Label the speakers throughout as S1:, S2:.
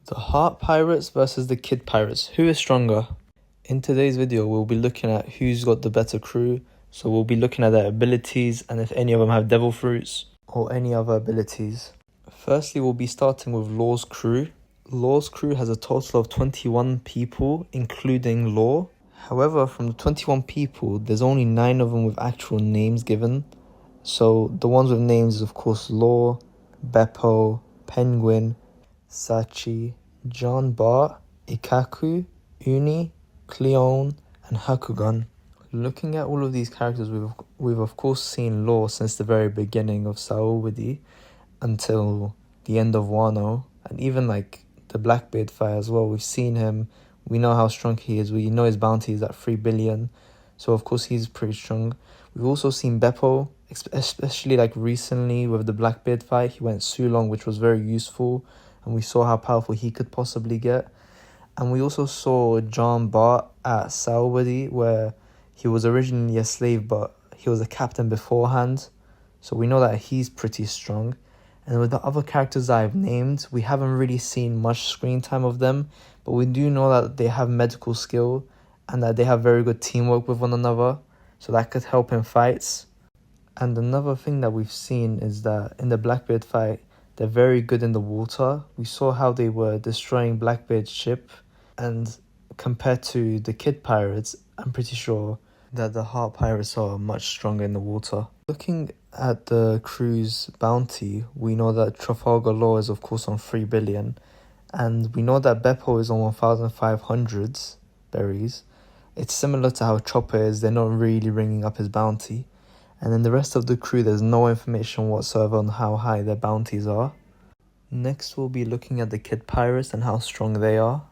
S1: The Heart Pirates versus the Kid Pirates. Who is stronger? In today's video, we'll be looking at who's got the better crew. So we'll be looking at their abilities and if any of them have devil fruits or any other abilities. Firstly, we'll be starting with Law's crew. Law's crew has a total of 21 people, including Law. However, from the 21 people, there's only 9 of them with actual names given. So the ones with names is of course Law, Beppo, Penguin, Sachi, John Bart, Ikaku, Uni, Cleone, and Hakugan. Looking at all of these characters, we've of course seen Law since the very beginning of Saobody until the end of Wano, and even like the Blackbeard fight as well. We've seen him, we know how strong he is, we know his bounty is at 3 billion, so of course he's pretty strong. We've also seen Beppo, especially like recently with the Blackbeard fight. He went Sulong, which was very useful, and we saw how powerful he could possibly get. And we also saw John Bart at Saobody, where he was originally a slave, but he was a captain beforehand. So we know that he's pretty strong. And with the other characters I've named, we haven't really seen much screen time of them, but we do know that they have medical skill and that they have very good teamwork with one another. So that could help in fights. And another thing that we've seen is that in the Blackbeard fight, they're very good in the water. We saw how they were destroying Blackbeard's ship. And compared to the Kid Pirates, I'm pretty sure that the Heart Pirates are much stronger in the water. Looking at the crew's bounty, we know that Trafalgar Law is of course on 3 billion. And we know that Beppo is on 1,500 berries. It's similar to how Chopper is, they're not really ringing up his bounty. And then the rest of the crew, there's no information whatsoever on how high their bounties are. Next, we'll be looking at the Kid Pirates and how strong they are.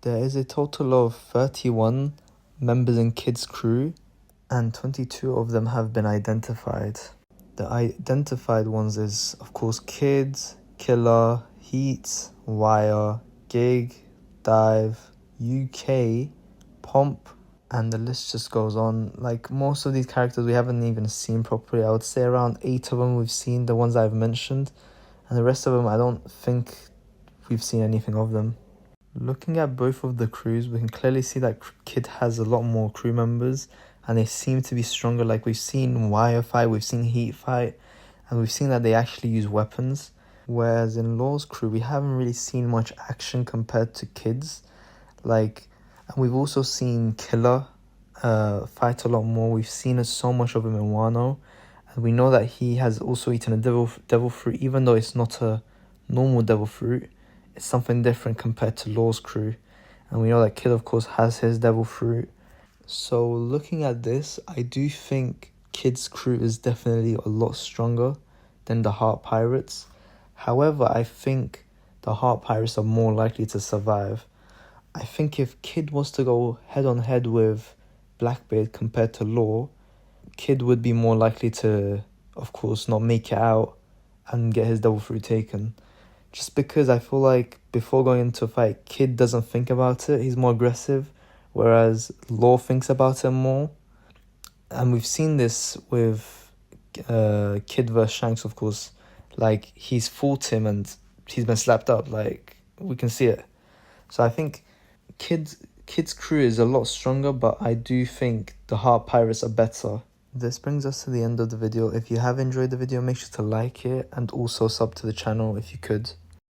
S1: There is a total of 31 members in Kid's crew, and 22 of them have been identified. The identified ones is, of course, Kid, Killer, Heat, Wire, Gig, Dive, UK, Pomp, and the list just goes on. Like, most of these characters we haven't even seen properly. I would say around 8 of them we've seen, the ones I've mentioned, and the rest of them I don't think we've seen anything of them. Looking at both of the crews, we can clearly see that Kid has a lot more crew members and they seem to be stronger. Like, we've seen Wire fight, we've seen Heat fight, and we've seen that they actually use weapons. Whereas in Law's crew, we haven't really seen much action compared to Kid's. And we've also seen Killer fight a lot more. We've seen so much of him in Wano, and we know that he has also eaten a devil fruit, even though it's not a normal devil fruit. It's something different compared to Law's crew. And we know that Kid, of course, has his devil fruit. So looking at this, I do think Kid's crew is definitely a lot stronger than the Heart Pirates. However, I think the Heart Pirates are more likely to survive. I think if Kid was to go head-on-head with Blackbeard compared to Law, Kid would be more likely to, of course, not make it out and get his devil fruit taken. Just because I feel like before going into a fight, Kid doesn't think about it. He's more aggressive, whereas Law thinks about it more. And we've seen this with Kid vs. Shanks, of course. Like, he's fought him and he's been slapped up. Like, we can see it. So I think Kid's crew is a lot stronger, but I do think the Heart Pirates are better. This brings us to the end of the video. If you have enjoyed the video, make sure to like it and also sub to the channel if you could.